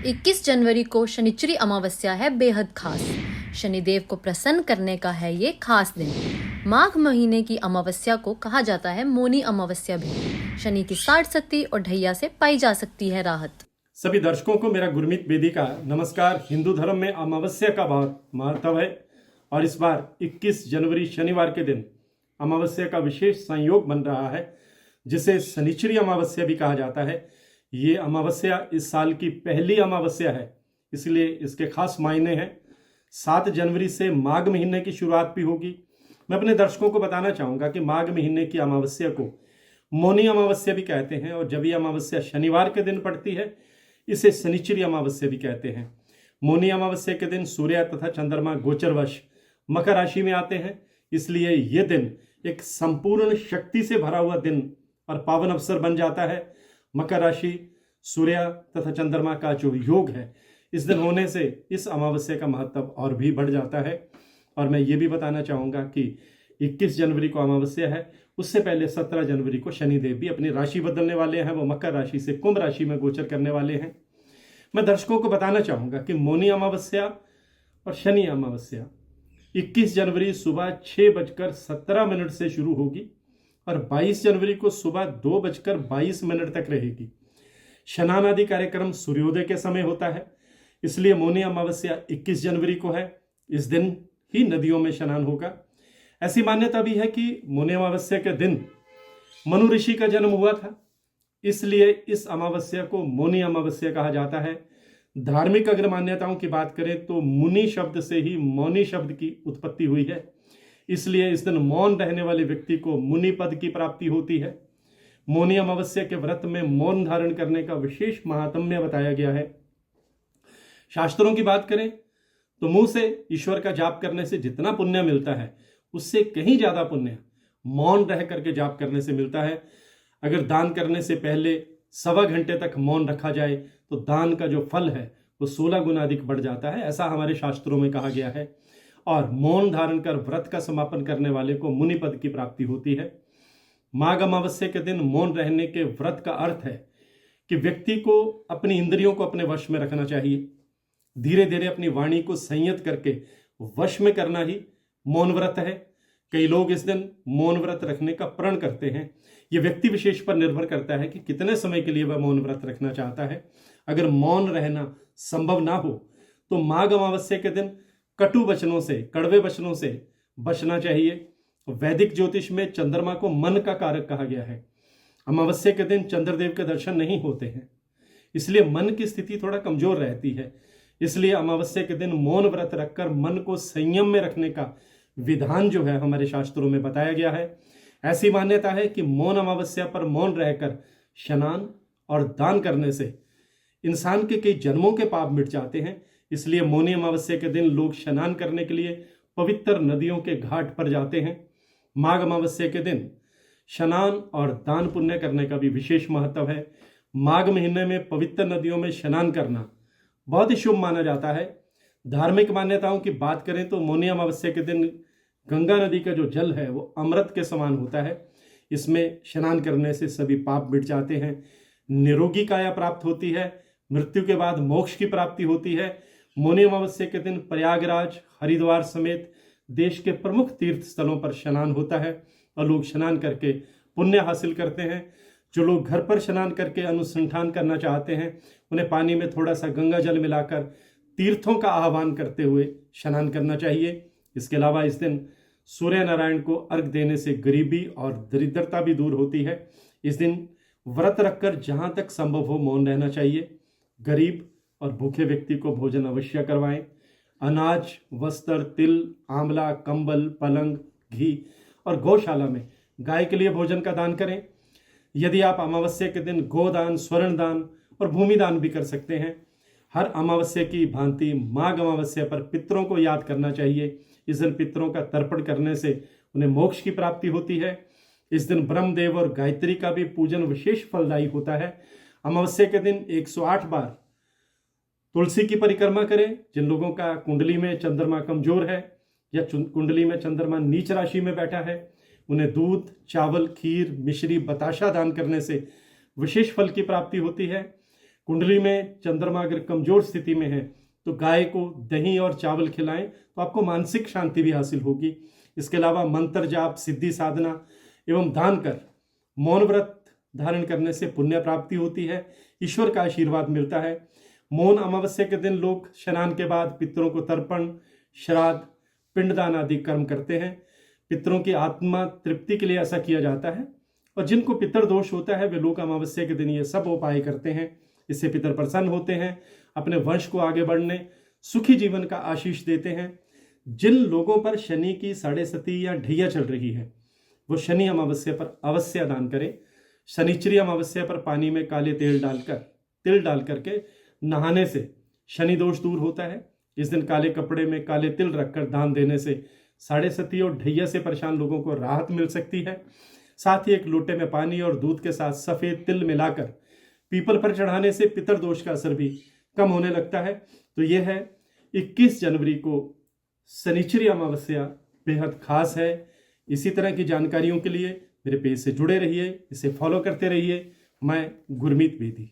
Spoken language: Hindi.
21 जनवरी को शनिचरी अमावस्या है, बेहद खास। शनिदेव को प्रसन्न करने का है ये खास दिन। माघ महीने की अमावस्या को कहा जाता है मौनी अमावस्या भी। शनि की 60 शक्ति और ढैया से पाई जा सकती है राहत। सभी दर्शकों को मेरा गुरमीत बेदी का नमस्कार। हिंदू धर्म में अमावस्या का बहुत महत्व है और इस बार 21 जनवरी शनिवार के दिन अमावस्या का विशेष संयोग बन रहा है, जिसे शनिचरी अमावस्या भी कहा जाता है। ये अमावस्या इस साल की पहली अमावस्या है, इसलिए इसके खास मायने हैं। 7 जनवरी से माघ महीने की शुरुआत भी होगी। मैं अपने दर्शकों को बताना चाहूँगा कि माघ महीने की अमावस्या को मौनी अमावस्या भी कहते हैं और जब ये अमावस्या शनिवार के दिन पड़ती है, इसे शनिचरी अमावस्या भी कहते हैं। मौनी अमावस्या के दिन सूर्य तथा चंद्रमा गोचरवश मकर राशि में आते हैं, इसलिए ये दिन एक संपूर्ण शक्ति से भरा हुआ दिन और पावन अवसर बन जाता है। मकर राशि, सूर्य तथा चंद्रमा का जो योग है, इस दिन होने से इस अमावस्या का महत्व और भी बढ़ जाता है। और मैं ये भी बताना चाहूँगा कि 21 जनवरी को अमावस्या है, उससे पहले 17 जनवरी को शनिदेव भी अपनी राशि बदलने वाले हैं। वो मकर राशि से कुंभ राशि में गोचर करने वाले हैं। मैं दर्शकों को बताना चाहूँगा कि मौनी अमावस्या और शनि अमावस्या 21 जनवरी सुबह 6:17 से शुरू होगी और 22 जनवरी को सुबह 2:22 तक रहेगी। स्नान आदि कार्यक्रम सूर्योदय के समय होता है, इसलिए मौनी अमावस्या 21 जनवरी को है। इस दिन ही नदियों में स्नान होगा। ऐसी मान्यता भी है कि मौनी अमावस्या के दिन मनु ऋषि का जन्म हुआ था, इसलिए इस अमावस्या को मौनी अमावस्या कहा जाता है। धार्मिक अगर मान्यताओं की बात करें तो मुनि शब्द से ही मौनी शब्द की उत्पत्ति हुई है, इसलिए इस दिन मौन रहने वाले व्यक्ति को मुनि पद की प्राप्ति होती है। मौनी अमावस्या के व्रत में मौन धारण करने का विशेष महात्म्य बताया गया है। शास्त्रों की बात करें तो मुंह से ईश्वर का जाप करने से जितना पुण्य मिलता है, उससे कहीं ज्यादा पुण्य मौन रह करके जाप करने से मिलता है। अगर दान करने से पहले 1.25 घंटे तक मौन रखा जाए तो दान का जो फल है वो 16 गुना अधिक बढ़ जाता है, ऐसा हमारे शास्त्रों में कहा गया है। और मौन धारण कर व्रत का समापन करने वाले को मुनि पद की प्राप्ति होती है। माघ अमावस्या के दिन मौन रहने के व्रत का अर्थ है कि व्यक्ति को अपनी इंद्रियों को अपने वश में रखना चाहिए। धीरे धीरे अपनी वाणी को संयत करके वश में करना ही मौन व्रत है। कई लोग इस दिन मौन व्रत रखने का प्रण करते हैं। यह व्यक्ति विशेष पर निर्भर करता है कि कितने समय के लिए वह मौन व्रत रखना चाहता है। अगर मौन रहना संभव ना हो तो माघ अमावस्या के दिन कटु वचनों से, कड़वे वचनों से बचना चाहिए। वैदिक ज्योतिष में चंद्रमा को मन का कारक कहा गया है। अमावस्या के दिन चंद्रदेव के दर्शन नहीं होते हैं, इसलिए मन की स्थिति थोड़ा कमजोर रहती है। इसलिए अमावस्या के दिन मौन व्रत रखकर मन को संयम में रखने का विधान जो है हमारे शास्त्रों में बताया गया है। ऐसी मान्यता है कि मौन अमावस्या पर मौन रहकर स्नान और दान करने से इंसान के कई जन्मों के पाप मिट जाते हैं। इसलिए मौनी अमावस्या के दिन लोग स्नान करने के लिए पवित्र नदियों के घाट पर जाते हैं। माघ अमावस्या के दिन स्नान और दान पुण्य करने का भी विशेष महत्व है। माघ महीने में पवित्र नदियों में स्नान करना बहुत ही शुभ माना जाता है। धार्मिक मान्यताओं की बात करें तो मौनी अमावस्या के दिन गंगा नदी का जो जल है वो अमृत के समान होता है। इसमें स्नान करने से सभी पाप मिट जाते हैं, निरोगी काया प्राप्त होती है, मृत्यु के बाद मोक्ष की प्राप्ति होती है। मौनी अमावस्या के दिन प्रयागराज, हरिद्वार समेत देश के प्रमुख तीर्थ स्थलों पर स्नान होता है और लोग स्नान करके पुण्य हासिल करते हैं। जो लोग घर पर स्नान करके अनुसंधान करना चाहते हैं, उन्हें पानी में थोड़ा सा गंगा जल मिलाकर तीर्थों का आह्वान करते हुए स्नान करना चाहिए। इसके अलावा इस दिन सूर्य नारायण को अर्घ देने से गरीबी और दरिद्रता भी दूर होती है। इस दिन व्रत रखकर जहां तक संभव हो मौन रहना चाहिए। गरीब और भूखे व्यक्ति को भोजन अवश्य करवाएं। अनाज, वस्त्र, तिल, आंवला, कंबल, पलंग, घी और गौशाला में गाय के लिए भोजन का दान करें। यदि आप अमावस्या के दिन गोदान, स्वर्ण दान और भूमि दान भी कर सकते हैं। हर अमावस्या की भांति माघ अमावस्या पर पितरों को याद करना चाहिए। इस दिन पितरों का तर्पण करने से उन्हें मोक्ष की प्राप्ति होती है। इस दिन ब्रह्मदेव और गायत्री का भी पूजन विशेष फलदायी होता है। अमावस्या के दिन 108 बार तुलसी की परिक्रमा करें। जिन लोगों का कुंडली में चंद्रमा कमजोर है या कुंडली में चंद्रमा नीच राशि में बैठा है, उन्हें दूध, चावल, खीर, मिश्री, बताशा दान करने से विशेष फल की प्राप्ति होती है। कुंडली में चंद्रमा अगर कमजोर स्थिति में है तो गाय को दही और चावल खिलाएं तो आपको मानसिक शांति भी हासिल होगी। इसके अलावा मंत्र जाप, सिद्धि साधना एवं दान कर मौन व्रत धारण करने से पुण्य प्राप्ति होती है, ईश्वर का आशीर्वाद मिलता है। मौन अमावस्या के दिन लोग स्नान के बाद पितरों को तर्पण, श्राद्ध, पिंडदान आदि कर्म करते हैं। पितरों की आत्मा तृप्ति के लिए ऐसा किया जाता है। और जिनको पितर दोष होता है वे लोग अमावस्या के दिन ये सब उपाय करते हैं। इससे पितर प्रसन्न होते हैं, अपने वंश को आगे बढ़ने, सुखी जीवन का आशीष देते हैं। जिन लोगों पर शनि की साढ़े सती या ढैया चल रही है वो शनि अमावस्या पर अवश्य दान करें। शनिचरी अमावस्या पर पानी में काले तिल डाल करके नहाने से शनि दोष दूर होता है। इस दिन काले कपड़े में काले तिल रखकर दान देने से साढ़े सती और ढैया से परेशान लोगों को राहत मिल सकती है। साथ ही एक लोटे में पानी और दूध के साथ सफेद तिल मिलाकर पीपल पर चढ़ाने से पितर दोष का असर भी कम होने लगता है। तो यह है 21 जनवरी को शनिचरी अमावस्या बेहद खास है। इसी तरह की जानकारियों के लिए मेरे पेज से जुड़े रहिए, इसे फॉलो करते रहिए। मैं गुरमीत बेदी।